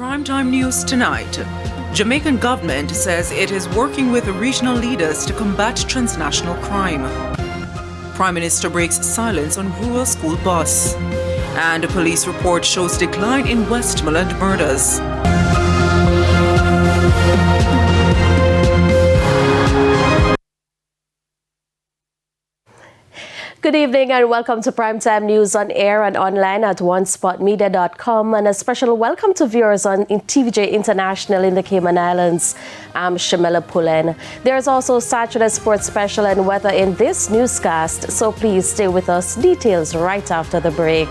Primetime news tonight. Jamaican government says it is working with regional leaders to combat transnational crime. Prime Minister breaks silence on rural school bus. And a police report shows decline in Westmoreland murders. Good evening and welcome to Primetime News on air and online at onespotmedia.com, and a special welcome to viewers on TVJ International in the Cayman Islands. I'm Shamela Pullen. There's also Saturday Sports Special and weather in this newscast, so please stay with us. Details right after the break.